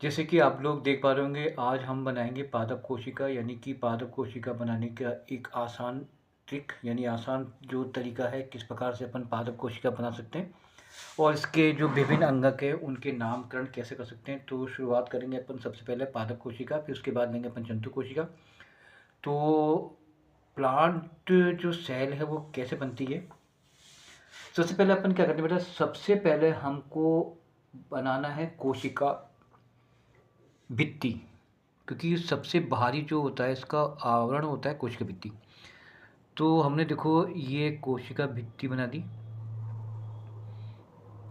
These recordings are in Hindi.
जैसे कि आप लोग देख पा रहे होंगे, आज हम बनाएँगे पादप कोशिका, यानी कि पादप कोशिका बनाने का एक आसान ट्रिक, यानी आसान जो तरीका है किस प्रकार से अपन पादप कोशिका बना सकते हैं और इसके जो विभिन्न अंगक हैं उनके नामकरण कैसे कर सकते हैं। तो शुरुआत करेंगे अपन सबसे पहले पादप कोशिका, फिर उसके बाद लेंगे अपन जंतु कोशिका। तो प्लांट जो सेल है वो कैसे बनती है? सबसे पहले अपन क्या करते हैं बेटा, सबसे पहले हमको बनाना है कोशिका भित्ति, क्योंकि सबसे बाहरी जो होता है इसका आवरण होता है कोशिका भित्ति। तो हमने देखो ये कोशिका भित्ति बना दी,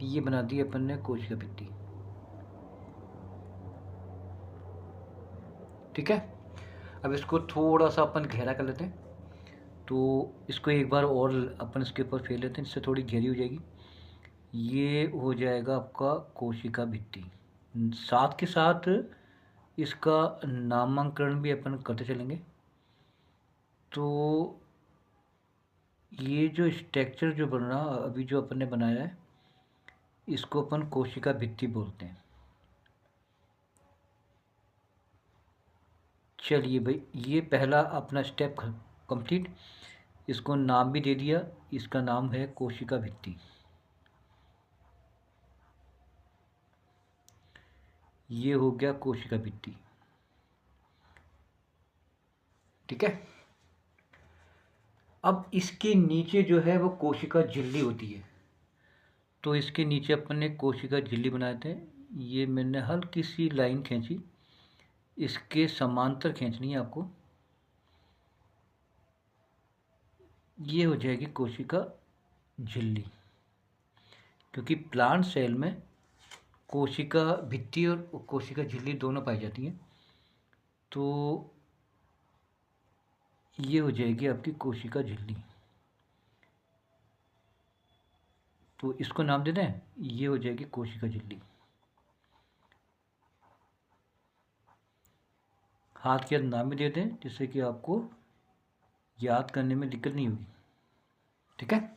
ये बना दी अपन ने कोशिका भित्ति। ठीक है, अब इसको थोड़ा सा अपन गहरा कर लेते हैं। तो इसको एक बार और अपन इसके ऊपर फेर लेते हैं, इससे थोड़ी गहरी हो जाएगी। ये हो जाएगा आपका कोशिका भित्ति। साथ के साथ इसका नामांकन भी अपन करते चलेंगे। तो ये जो स्ट्रक्चर जो बन रहा अभी जो अपन ने बनाया है, इसको अपन कोशिका भित्ति बोलते हैं। चलिए भाई, ये पहला अपना स्टेप कंप्लीट। इसको नाम भी दे दिया, इसका नाम है कोशिका भित्ति। ये हो गया कोशिका भित्ति। ठीक है, अब इसके नीचे जो है वो कोशिका झिल्ली होती है। तो इसके नीचे अपन ने कोशिका झिल्ली बनाए थे। ये मैंने हल्की सी लाइन खींची, इसके समांतर खींचनी है आपको। ये हो जाएगी कोशिका झिल्ली, क्योंकि प्लांट सेल में कोशिका भित्ति और कोशिका झिल्ली दोनों पाई जाती हैं। तो ये हो जाएगी आपकी कोशिका झिल्ली। तो इसको नाम दे दें, ये हो जाएगी कोशिका झिल्ली। हाथ के अंदर नाम भी दे दें, जिससे कि आपको याद करने में दिक्कत नहीं होगी। ठीक है,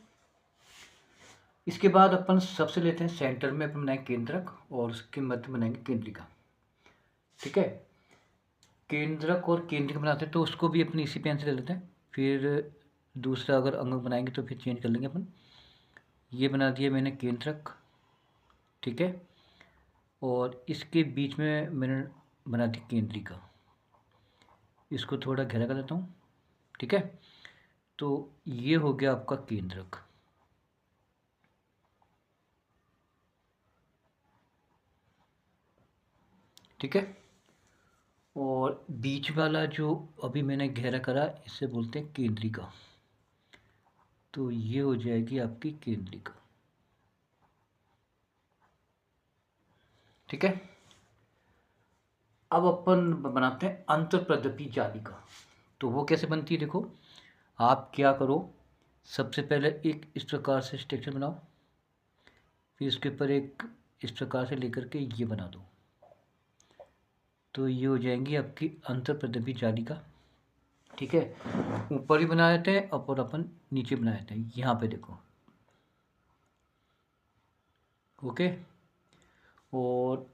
इसके बाद अपन सबसे लेते हैं सेंटर में अपन बनाएंगे केंद्रक और उसके मध्य बनाएंगे केंद्रिका। ठीक है, केंद्रक और केंद्रिका बनाते हैं तो उसको भी अपनी इसी पेन से ले लेते हैं। फिर दूसरा अगर अंग बनाएंगे तो फिर चेंज कर लेंगे अपन। ये बना दिया मैंने केंद्रक। ठीक है, और इसके बीच में मैंने बना दी केंद्रिका। इसको थोड़ा गहरा कर देता हूँ। ठीक है, तो ये हो गया आपका केंद्रक। ठीक है, और बीच वाला जो अभी मैंने गहरा करा इसे बोलते हैं केंद्रिका। तो ये हो जाएगी आपकी केंद्रिका। ठीक है, अब अपन बनाते हैं अंतःप्रदपी जालिका। तो वो कैसे बनती है देखो, आप क्या करो, सबसे पहले एक इस प्रकार से स्ट्रक्चर बनाओ, फिर इसके ऊपर एक इस प्रकार से लेकर के ये बना दो। तो ये हो जाएंगी आपकी अंतःप्रदपी जालिका। ठीक है, ऊपर ही बनाए थे और अपन नीचे बनाए थे, यहाँ पे देखो। ओके, और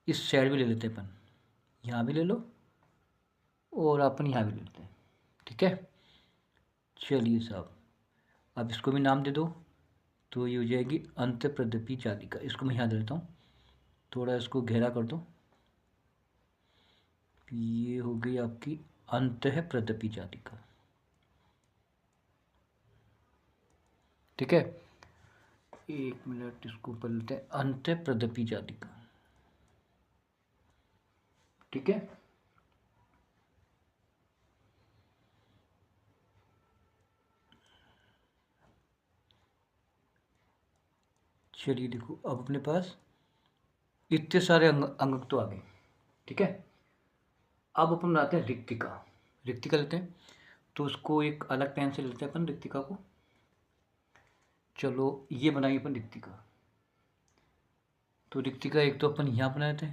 इस साइड भी ले लेते हैं अपन, यहाँ भी ले लो और अपन यहाँ भी ले लेते हैं। ठीक है, चलिए साहब, अब इसको भी नाम दे दो। तो ये हो जाएगी अंतःप्रदपी जालिका। इसको मैं यहाँ दे देता हूँ, थोड़ा इसको गहरा कर दो। ये हो गई आपकी अंतःप्रदपी जालिका। ठीक है, एक मिनट, इसको ऊपर लेते हैं, अंतःप्रदपी जालिका। ठीक है, चलिए देखो, अब अपने पास इतने सारे अंग तो आ गए। ठीक है, अब अपन बनाते हैं रिक्तिका। रिक्तिका लेते हैं, तो उसको एक अलग पेन से लेते हैं अपन रिक्तिका को। चलो, ये बनाई अपन रिक्तिका। तो रिक्तिका एक तो अपन यहाँ बनाए थे,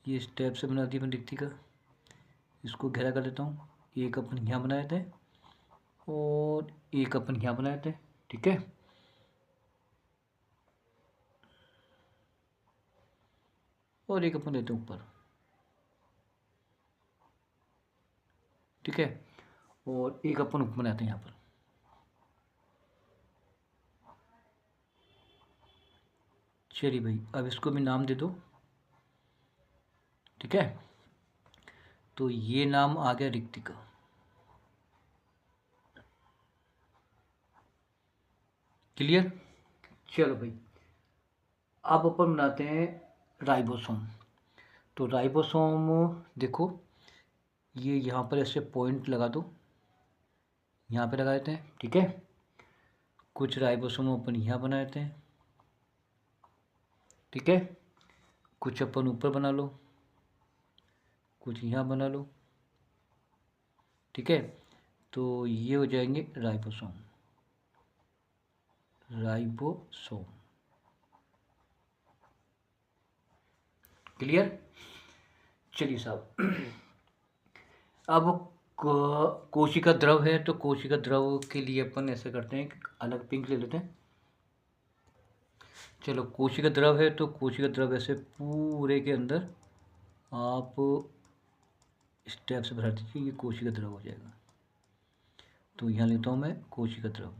ये स्टेप से बना दी अपन रिक्तिका। इसको गहरा कर देता हूँ। एक अपन यहाँ बनाए थे और एक अपन यहाँ बनाए थे। ठीक है, और एक अपन लेते हैं ऊपर, ठीक है, और एक अपन ऊपर बनाते हैं यहाँ पर। चलिए भाई, अब इसको भी नाम दे दो, ठीक है। तो ये नाम आ गया रिक्तिका। क्लियर। चलो भाई, अब अपन बनाते हैं राइबोसोम। तो राइबोसोम देखो, ये यहाँ पर ऐसे पॉइंट लगा दो, यहाँ पे लगा देते हैं, ठीक है। कुछ राइबोसोम अपन यहाँ बना देते हैं, ठीक है। कुछ अपन ऊपर बना लो, कुछ यहाँ बना लो, ठीक है। तो ये हो जाएंगे राइबोसोम, राइबोसोम। क्लियर। चलिए साहब, अब कोशिका द्रव है, तो कोशिका द्रव के लिए अपन ऐसे करते हैं, अलग पिंक ले लेते हैं। चलो, कोशिका द्रव है तो कोशिका द्रव ऐसे पूरे के अंदर आप स्टेप से भर दीजिए, ये कोशिका द्रव हो जाएगा। तो यहाँ लेता हूँ मैं कोशिका द्रव,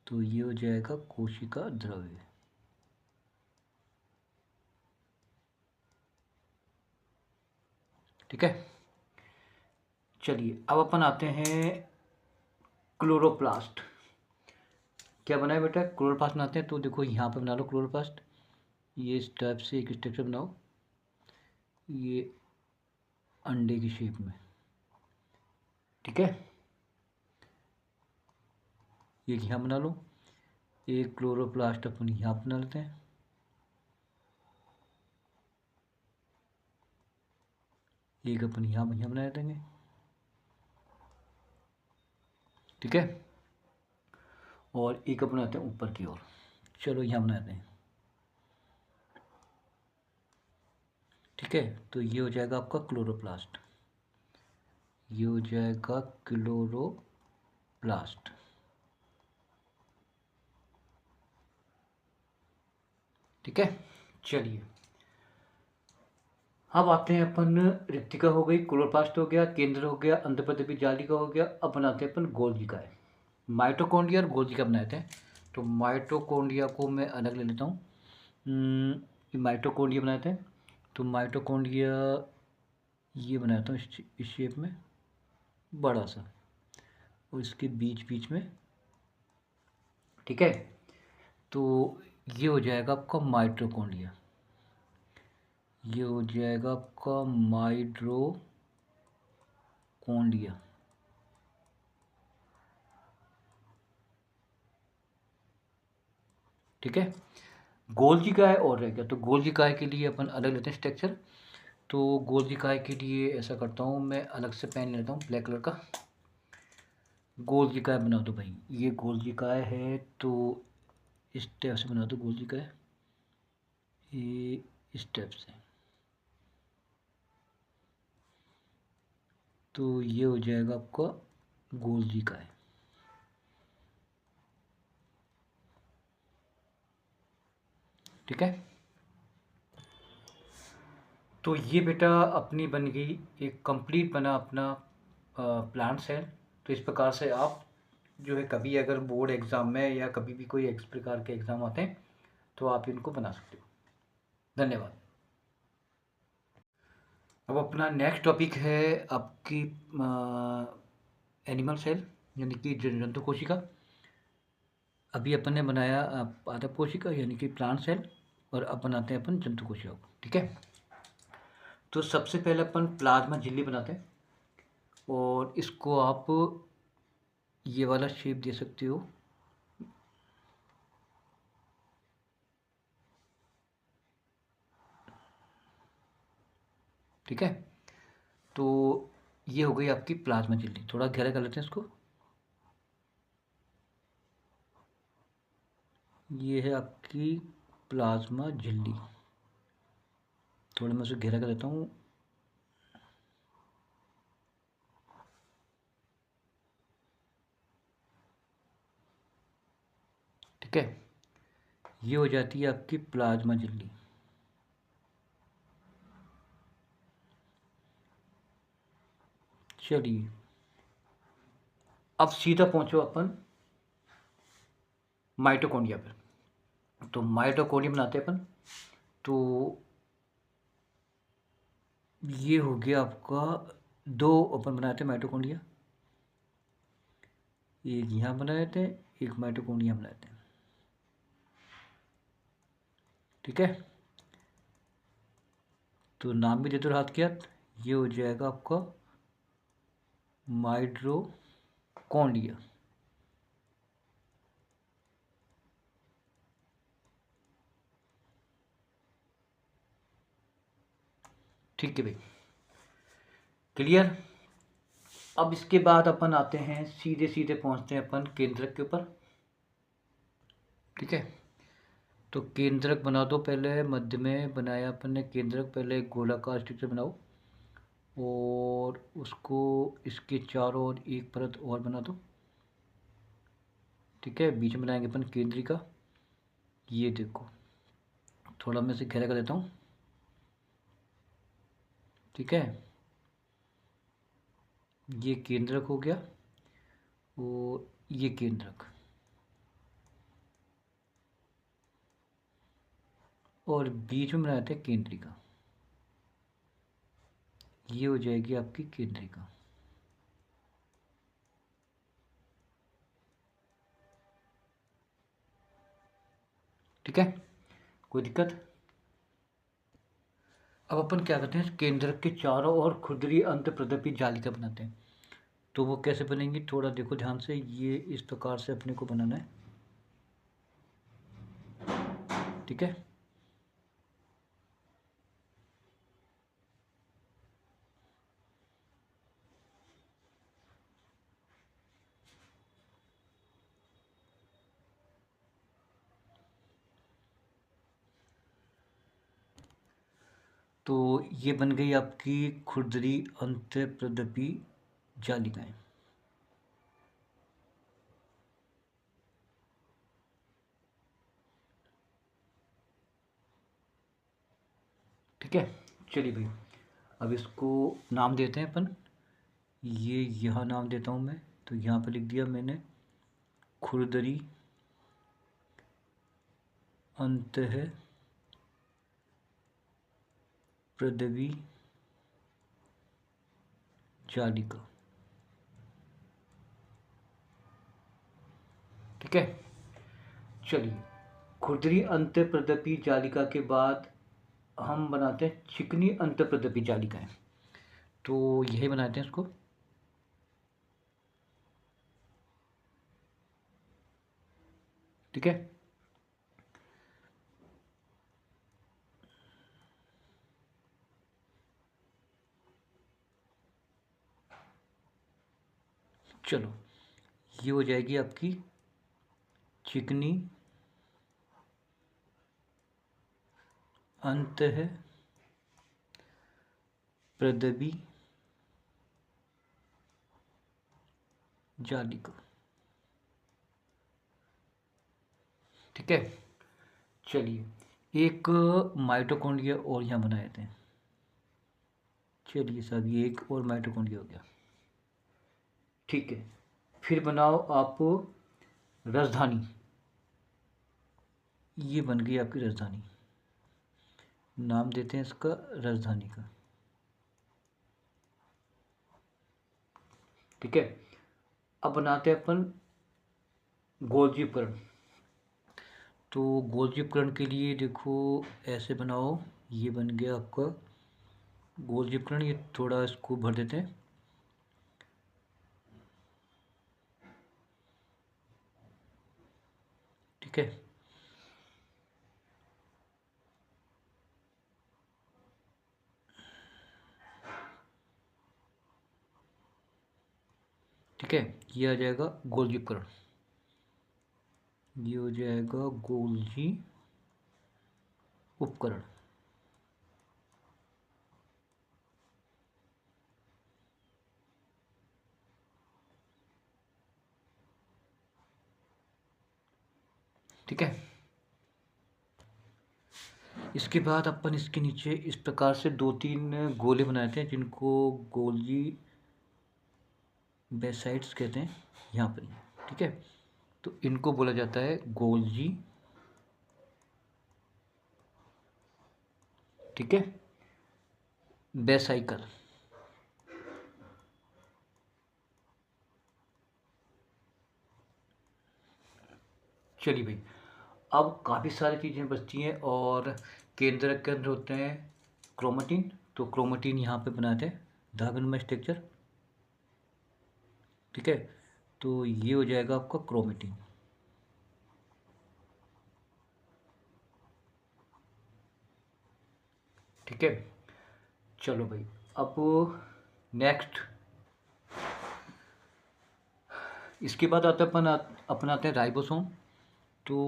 तो ये हो जाएगा कोशिका द्रव्य, ठीक है। चलिए, अब अपन आते हैं क्लोरोप्लास्ट। क्या बनाए बेटा, क्लोरोप्लास्ट बनाते हैं। तो देखो यहाँ पर बना लो क्लोरोप्लास्ट, ये स्टेप से एक स्टेप से बनाओ, ये अंडे की शेप में, ठीक है। ये यहाँ बना लो, एक क्लोरोप्लास्ट अपन यहाँ बना लेते हैं, एक अपन यहाँ बना देंगे, ठीक है। और एक अपन आते हैं ऊपर की ओर, चलो यहाँ बनाते हैं, ठीक है। तो ये हो जाएगा आपका क्लोरोप्लास्ट, ये हो जाएगा क्लोरोप्लास्ट, ठीक है। चलिए, अब आते हैं अपन, रिक्तिका हो गई, क्लोरोप्लास्ट हो गया, केंद्र हो गया, अंतःप्रदेपी जालिका हो गया। अब बनाते हैं अपन गोल्जिकाएं। माइटोकॉन्ड्रिया और गोल्जिका बनाते हैं। तो माइटोकॉन्ड्रिया को मैं अलग ले लेता हूँ, माइटोकॉन्ड्रिया बनाते हैं। तो माइटोकॉन्ड्रिया ये बनाता हूँ इस शेप में, बड़ा सा, और इसके बीच बीच में, ठीक है। तो ये हो जाएगा आपका माइटोकॉन्ड्रिया, ये हो जाएगा आपका माइटोकॉन्ड्रिया, ठीक है। गोल्जिकाय और रह गया, तो गोल्जिकाय के लिए अपन अलग लेते हैं स्ट्रक्चर। तो गोल्जिकाय के लिए ऐसा करता हूँ, मैं अलग से पेन लेता हूँ ब्लैक कलर का। गोल्जिकाय बना दो भाई, ये गोल्जिकाय है, तो इस टाइप से बना दो गोल्जिकाय, ये इस टाइप से। तो ये हो जाएगा आपका गोल्जिकाय, ठीक है। तो ये बेटा अपनी बन गई, एक कंप्लीट बना अपना प्लांट सेल। तो इस प्रकार से आप जो है, कभी अगर बोर्ड एग्ज़ाम में या कभी भी कोई इस प्रकार के एग्ज़ाम आते हैं तो आप इनको बना सकते हो। धन्यवाद। अब अपना नेक्स्ट टॉपिक है आपकी एनिमल सेल, यानी कि जंतु कोशिका। अभी अपन ने बनाया पादप कोशिका यानी कि प्लांट सेल, और अब बनाते हैं अपन जंतु कोशिका को, ठीक है। तो सबसे पहले अपन प्लाज्मा झिल्ली बनाते हैं, और इसको आप ये वाला शेप दे सकते हो, ठीक है। तो ये हो गई आपकी प्लाज्मा झिल्ली, थोड़ा गहरा कर लेते हैं इसको। ये है आपकी प्लाज्मा झिल्ली, थोड़ा मैं उसे गहरा कर देता हूँ, ठीक है। ये हो जाती है आपकी प्लाज्मा झिल्ली, चलिए अब सीधा पहुंचो अपन माइटोकॉन्ड्रिया पर। तो माइटोकॉन्ड्रिया बनाते हैं अपन। तो ये हो गया आपका, दो अपन बनाए थे माइटोकॉन्ड्रिया, एक यहाँ बनाए थे, एक माइटोकॉन्ड्रिया बनाए थे। ठीक है, तो नाम भी दे दो हाथ के हाथ। ये हो जाएगा आपका माइटोकॉन्ड्रिया। ठीक है भाई, क्लियर। अब इसके बाद अपन आते हैं, सीधे सीधे पहुंचते हैं अपन केंद्रक के ऊपर। ठीक है, तो केंद्रक बना दो पहले। मध्य में बनाया अपन ने केंद्रक, पहले एक गोलाकार स्ट्रक्चर बनाओ और उसको इसके चारों ओर एक परत और बना दो। ठीक है, बीच में बनाएंगे अपन केंद्रिका। ये देखो, थोड़ा मैं इसे गहरा कर देता हूँ। ठीक है, ये केंद्रक हो गया और ये केंद्रक, और बीच में बनाए थे केंद्रिका। ये हो जाएगी आपकी केंद्रिका। ठीक है, कोई दिक्कत। अब अपन क्या करते हैं, केंद्रक के चारों ओर खुरदरी अंत प्रदपी जालिका बनाते हैं। तो वो कैसे बनेंगी, थोड़ा देखो ध्यान से। ये इस प्रकार से अपने को बनाना है। ठीक है, तो ये बन गई आपकी खुरदरी अंत प्रदपी जालिकाएं। ठीक है, चलिए भाई, अब इसको नाम देते हैं अपन। ये यहाँ नाम देता हूँ मैं, तो यहाँ पर लिख दिया मैंने खुरदरी अंत है प्रदवी जालिका। ठीक है, चलिए खुरदरी अंत प्रदपी जालिका के बाद हम बनाते हैं चिकनी अंत प्रदपी जालिकाएं। तो यही बनाते हैं इसको। ठीक है, चलो ये हो जाएगी आपकी चिकनी अंत है प्रदबी जालिका। ठीक है, चलिए एक माइटोकॉन्ड्रिया और यहाँ बनाए थे। चलिए साहब, ये एक और माइटोकॉन्ड्रिया हो गया। ठीक है, फिर बनाओ आप राजधानी। ये बन गई आपकी राजधानी, नाम देते हैं इसका राजधानी का। ठीक है, अब बनाते हैं अपन गोल्जी उपकरण। तो गोल्जी उपकरण के लिए देखो ऐसे बनाओ। ये बन गया आपका गोल्जी उपकरण। ये थोड़ा इसको भर देते हैं। ठीक है, ठीक है, ये आ जाएगा गोल्जी उपकरण। ये हो जाएगा गोल्जी उपकरण। ठीक है, इसके बाद अपन इसके नीचे इस प्रकार से दो तीन गोले बनाए थे जिनको गोल्जी बेसाइड्स कहते हैं यहाँ पर, ठीक है। तो इनको बोला जाता है गोल्जी, ठीक है, वेसाइकल। चलिए भाई, अब काफ़ी सारी चीज़ें बचती हैं और केंद्रक के अंदर होते हैं क्रोमेटिन। तो क्रोमेटिन यहाँ पे बनाते हैं धागन स्ट्रक्चर, ठीक है। तो ये हो जाएगा आपका क्रोमेटिन, ठीक है। चलो भाई, अब नेक्स्ट इसके बाद आता है अपनाते हैं राइबोसोम। तो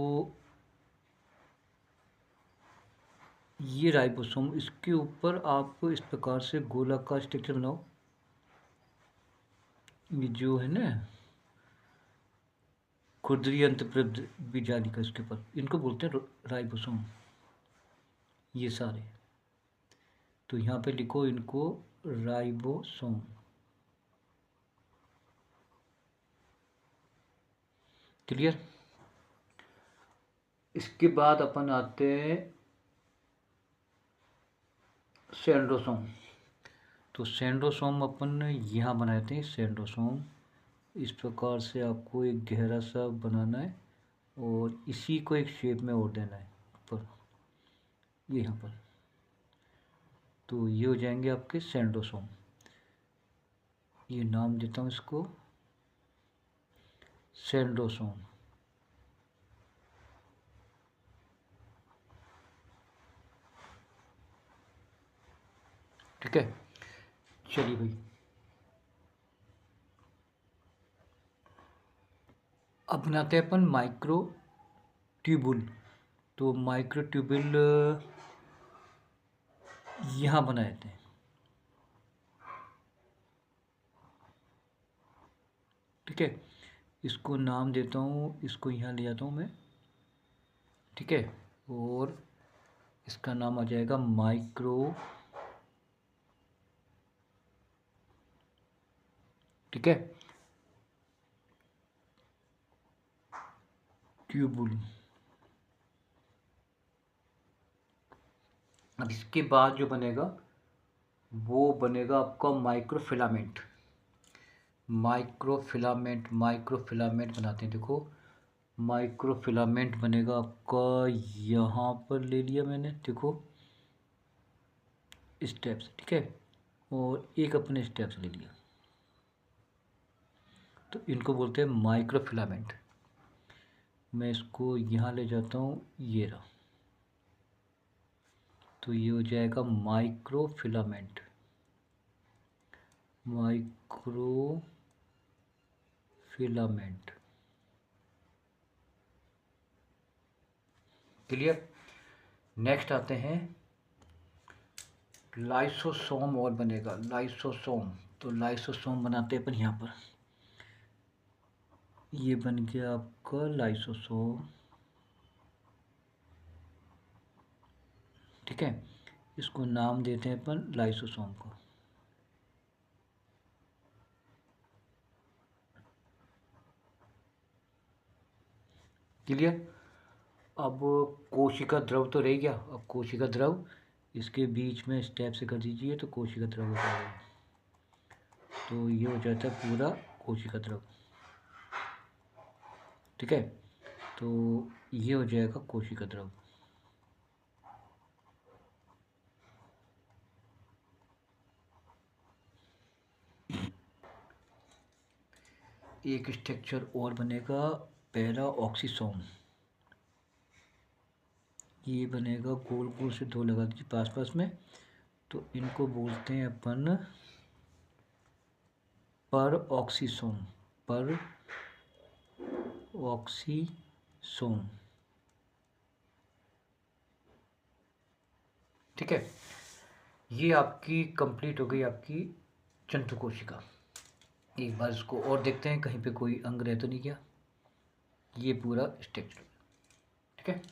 ये राइबोसोम, इसके ऊपर आप इस प्रकार से गोलाकार स्ट्रक्चर बनाओ। ये जो है ना खुरदरी अंतःप्रद बीजालिका, इसके ऊपर इनको बोलते हैं राइबोसोम, ये सारे। तो यहाँ पे लिखो इनको राइबोसोम, क्लियर। इसके बाद अपन आते हैं सेंट्रोसोम। तो सेंट्रोसोम अपन यहाँ बनाते हैं सेंट्रोसोम। इस प्रकार से आपको एक गहरा सा बनाना है और इसी को एक शेप में और देना है ऊपर, ये यहाँ पर। तो ये हो जाएंगे आपके सेंट्रोसोम। ये नाम देता हूँ इसको सेंट्रोसोम, ठीक है। चलिए भाई, अब बनाते हैं अपन माइक्रो ट्यूबुल। तो माइक्रो ट्यूबुल यहाँ बनाए थे, ठीक है। इसको नाम देता हूँ, इसको यहाँ ले जाता हूँ मैं, ठीक है। और इसका नाम आ जाएगा माइक्रो, ठीक है, ट्यूबुल। अब इसके बाद जो बनेगा वो बनेगा आपका माइक्रोफिलामेंट। माइक्रोफिलामेंट बनाते हैं, देखो माइक्रोफिलामेंट बनेगा आपका, यहाँ पर ले लिया मैंने, देखो स्टेप्स, ठीक है। और एक अपने स्टेप्स ले लिया, तो इनको बोलते हैं माइक्रोफिलामेंट। मैं इसको यहाँ ले जाता हूँ, ये रहा। तो ये हो जाएगा माइक्रोफिलामेंट, माइक्रोफिलामेंट, क्लियर। नेक्स्ट आते हैं लाइसोसोम, और बनेगा लाइसोसोम। तो लाइसोसोम बनाते हैं अपन यहाँ पर, ये बन गया आपका लाइसोसोम, ठीक है। इसको नाम देते हैं अपन लाइसोसोम को, क्लियर। अब कोशिका द्रव तो रह गया, अब कोशिका द्रव इसके बीच में स्टेप से कर दीजिए तो कोशिका द्रव हो जाएगा। तो ये हो जाता है पूरा कोशिका द्रव, ठीक है। तो ये हो जाएगा कोशिका द्रव। एक स्ट्रक्चर और बनेगा पैरा ऑक्सीसोम। ये बनेगा गोल गोल से दो लगा दीजिए पास पास में। तो इनको बोलते हैं अपन पर ऑक्सीसोम, पर ऑक्सीसोम, ठीक है। ये आपकी कंप्लीट हो गई आपकी जंतु कोशिका। एक बार इसको और देखते हैं कहीं पे कोई अंग रह तो नहीं गया। ये पूरा स्ट्रक्चर, ठीक है।